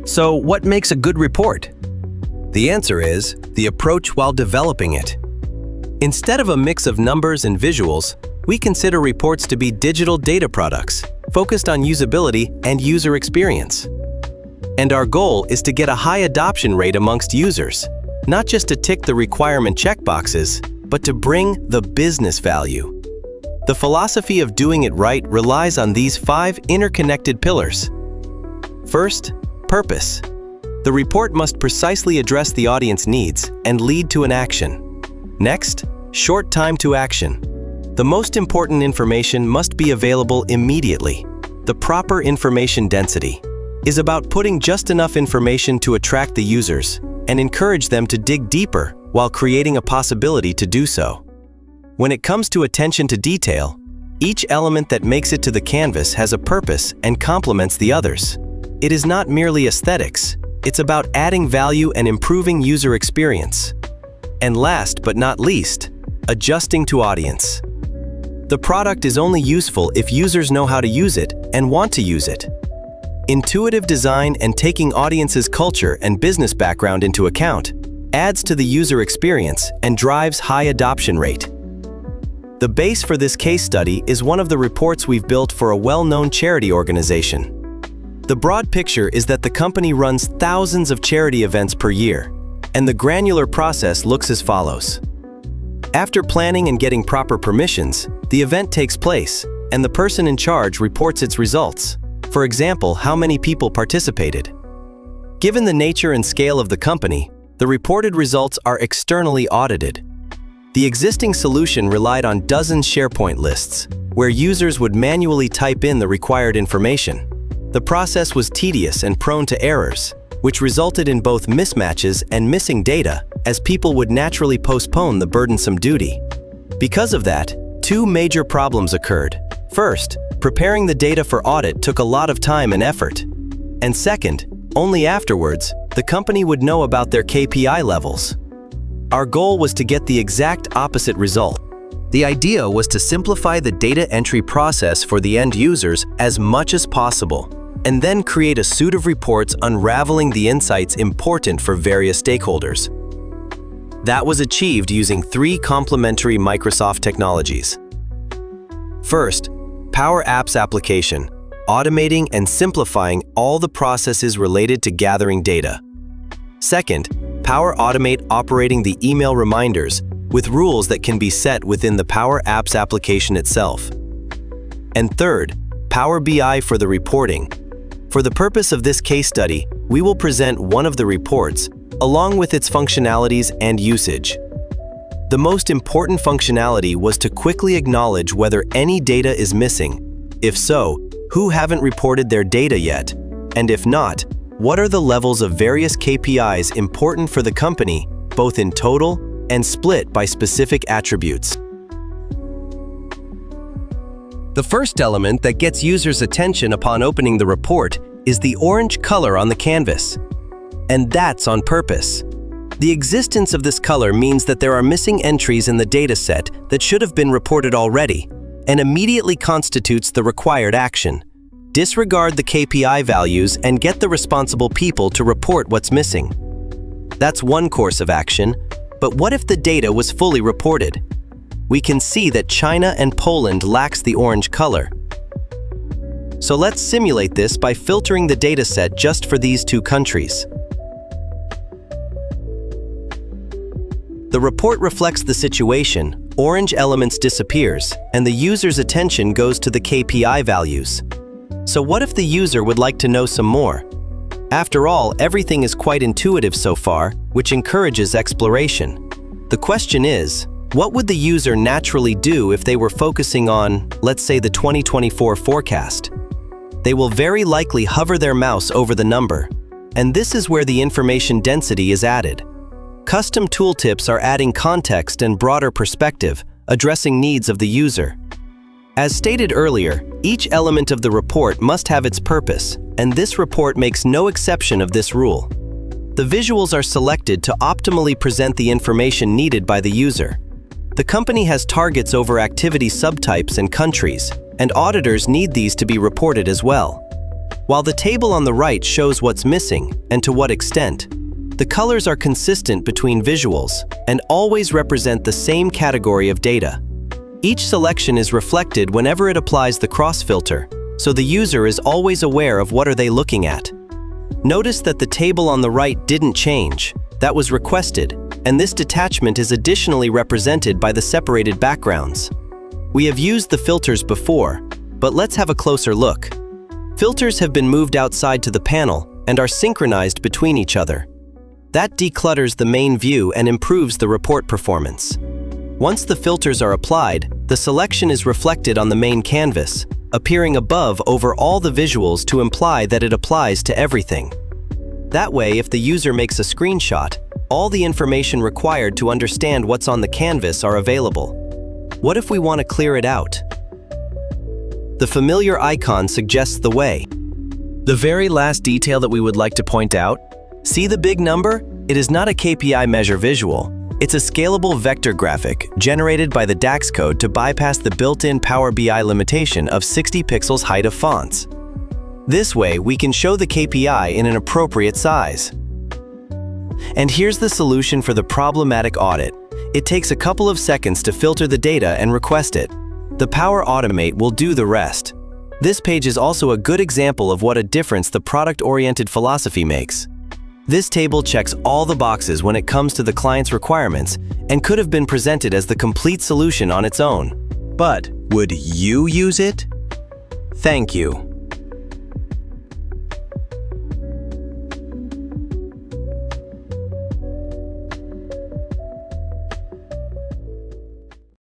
So what makes a good report? The answer is the approach while developing it. Instead of a mix of numbers and visuals, we consider reports to be digital data products focused on usability and user experience. And our goal is to get a high adoption rate amongst users, not just to tick the requirement checkboxes, but to bring the business value. The philosophy of doing it right relies on these 5 interconnected pillars. First, purpose. The report must precisely address the audience needs and lead to an action. Next, short time to action. The most important information must be available immediately. The proper information density is about putting just enough information to attract the users and encourage them to dig deeper while creating a possibility to do so. When it comes to attention to detail, each element that makes it to the canvas has a purpose and complements the others. It is not merely aesthetics, it's about adding value and improving user experience. And last but not least, adjusting to audience. The product is only useful if users know how to use it and want to use it. Intuitive design and taking audience's culture and business background into account adds to the user experience and drives high adoption rate. The base for this case study is one of the reports we've built for a well-known charity organization. The broad picture is that the company runs thousands of charity events per year, and the granular process looks as follows. After planning and getting proper permissions, the event takes place, and the person in charge reports its results. For example, how many people participated. Given the nature and scale of the company, the reported results are externally audited. The existing solution relied on dozens of SharePoint lists, where users would manually type in the required information. The process was tedious and prone to errors, which resulted in both mismatches and missing data, as people would naturally postpone the burdensome duty. Because of that, 2 major problems occurred. First, preparing the data for audit took a lot of time and effort. And second, only afterwards, the company would know about their KPI levels. Our goal was to get the exact opposite result. The idea was to simplify the data entry process for the end users as much as possible, and then create a suite of reports unraveling the insights important for various stakeholders. That was achieved using 3 complementary Microsoft technologies. First, Power Apps application, automating and simplifying all the processes related to gathering data. Second, Power Automate operating the email reminders with rules that can be set within the Power Apps application itself. And third, Power BI for the reporting. For the purpose of this case study, we will present one of the reports, along with its functionalities and usage. The most important functionality was to quickly acknowledge whether any data is missing. If so, who haven't reported their data yet? And if not, what are the levels of various KPIs important for the company, both in total and split by specific attributes? The first element that gets users' attention upon opening the report is the orange color on the canvas. And that's on purpose. The existence of this color means that there are missing entries in the dataset that should have been reported already, and immediately constitutes the required action. Disregard the KPI values and get the responsible people to report what's missing. That's one course of action, but what if the data was fully reported? We can see that China and Poland lacks the orange color. So let's simulate this by filtering the dataset just for these 2 countries. The report reflects the situation, orange elements disappears, and the user's attention goes to the KPI values. So what if the user would like to know some more? After all, everything is quite intuitive so far, which encourages exploration. The question is, what would the user naturally do if they were focusing on, let's say, the 2024 forecast? They will very likely hover their mouse over the number, and this is where the information density is added. Custom tooltips are adding context and broader perspective, addressing needs of the user. As stated earlier, each element of the report must have its purpose, and this report makes no exception of this rule. The visuals are selected to optimally present the information needed by the user. The company has targets over activity subtypes and countries, and auditors need these to be reported as well. While the table on the right shows what's missing and to what extent, the colors are consistent between visuals and always represent the same category of data. Each selection is reflected whenever it applies the cross filter, so the user is always aware of what are they looking at. Notice that the table on the right didn't change. That was requested, and this detachment is additionally represented by the separated backgrounds. We have used the filters before, but let's have a closer look. Filters have been moved outside to the panel and are synchronized between each other. That declutters the main view and improves the report performance. Once the filters are applied, the selection is reflected on the main canvas, appearing above over all the visuals to imply that it applies to everything. That way, if the user makes a screenshot, all the information required to understand what's on the canvas are available. What if we want to clear it out? The familiar icon suggests the way. The very last detail that we would like to point out, see the big number? It is not a KPI measure visual. It's a scalable vector graphic generated by the DAX code to bypass the built-in Power BI limitation of 60 pixels height of fonts. This way, we can show the KPI in an appropriate size. And here's the solution for the problematic audit. It takes a couple of seconds to filter the data and request it. The Power Automate will do the rest. This page is also a good example of what a difference the product-oriented philosophy makes. This table checks all the boxes when it comes to the client's requirements and could have been presented as the complete solution on its own. But would you use it? Thank you.